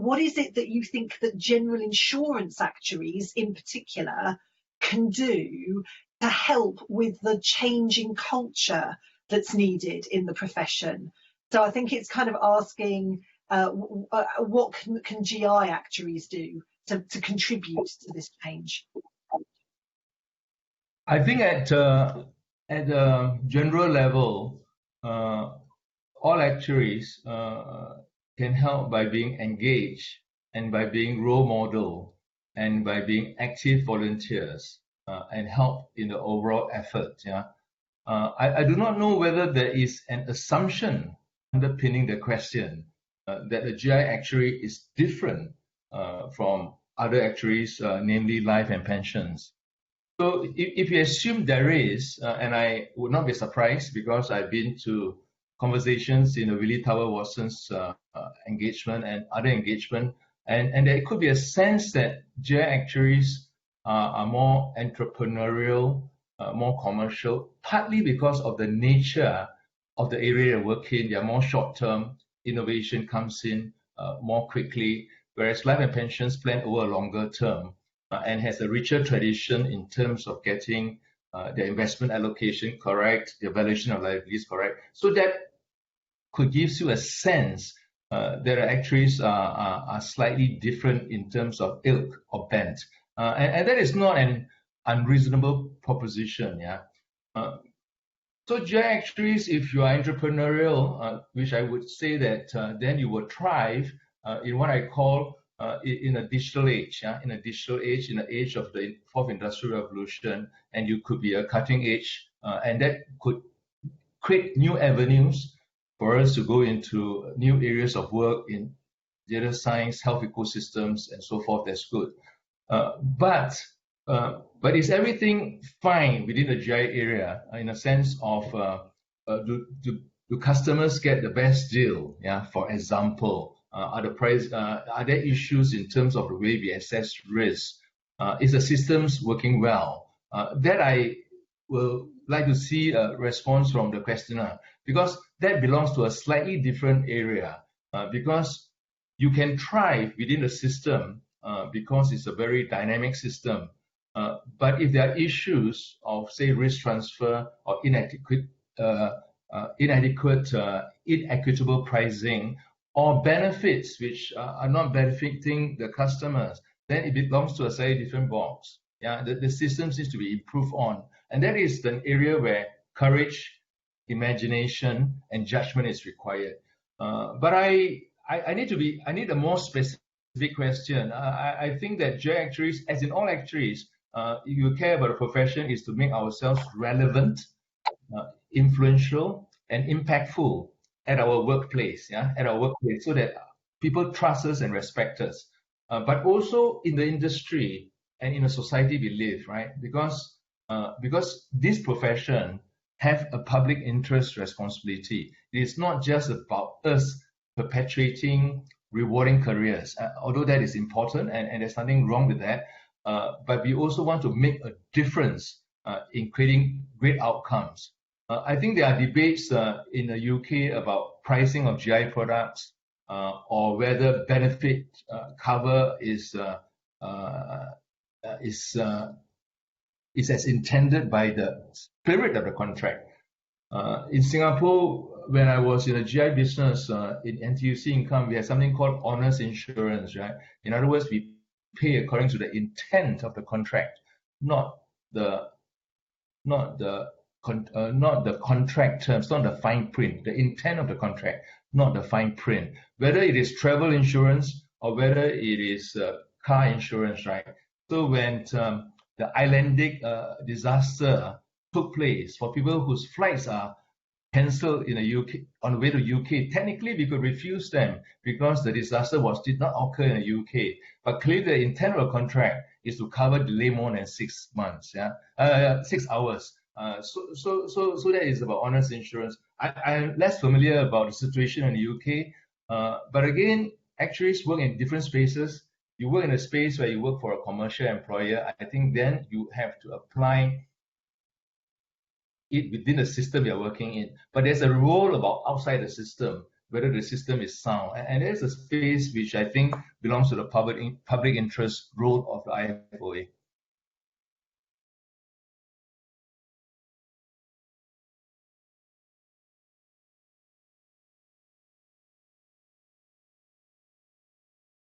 what is it that you think that general insurance actuaries in particular can do to help with the changing culture that's needed in the profession? So I think it's kind of asking what can GI actuaries do to contribute to this change? I think at a general level, all actuaries can help by being engaged and by being role model and by being active volunteers and help in the overall effort. Yeah, I do not know whether there is an assumption underpinning the question that the GI actuary is different from other actuaries, namely life and pensions. So if you assume there is, and I would not be surprised because I've been to conversations in the Willie Tower Watson's engagement and other engagement, and there could be a sense that GI actuaries are more entrepreneurial, more commercial, partly because of the nature of the area they work in. They are more short-term, innovation comes in more quickly, whereas life and pensions plan over a longer term and has a richer tradition in terms of getting the investment allocation correct, the valuation of liabilities correct. So that could give you a sense that actuaries are slightly different in terms of ilk or bent. And that is not an unreasonable proposition. Yeah. So GI actuaries, if you are entrepreneurial, which I would say that then you will thrive in what I call in a digital age, yeah? In a digital age, in the age of the fourth industrial revolution, and you could be a cutting edge, and that could create new avenues for us to go into new areas of work in data science, health ecosystems, and so forth. That's good. But is everything fine within the GI area in a sense of do customers get the best deal? Yeah, for example, are there issues in terms of the way we assess risk? Is the systems working well? That I will like to see a response from the questioner, because that belongs to a slightly different area. Because you can thrive within the system because it's a very dynamic system. But if there are issues of, say, risk transfer or inequitable pricing, or benefits which are not benefiting the customers, then it belongs to a slightly different box. Yeah, the systems needs to be improved on, and that is an area where courage, imagination, and judgment is required. But I need a more specific question. I think that GI actuaries, as in all actuaries, you care about a profession is to make ourselves relevant, influential, and impactful at our workplace, so that people trust us and respect us. But also in the industry and in the society we live, right? Because this profession have a public interest responsibility. It is not just about us perpetuating, rewarding careers, although that is important and there's nothing wrong with that. But we also want to make a difference in creating great outcomes. I think there are debates in the UK about pricing of GI products or whether benefit cover is as intended by the spirit of the contract. In Singapore, when I was in the GI business in NTUC income, we had something called honest insurance, right? In other words, we pay according to the intent of the contract, not the contract terms, not the fine print, the intent of the contract, not the fine print. Whether it is travel insurance or whether it is car insurance, right? So when the Icelandic disaster took place, for people whose flights are cancelled in the UK on the way to UK, technically we could refuse them because the disaster did not occur in the UK. But clearly the intent of the contract is to cover delay more than 6 months, 6 hours. So that is about honest insurance. I'm less familiar about the situation in the UK, but again, actuaries work in different spaces. You work in a space where you work for a commercial employer. I think then you have to apply it within the system you're working in. But there's a role about outside the system whether the system is sound. And there's a space which I think belongs to the public interest role of the IFOA.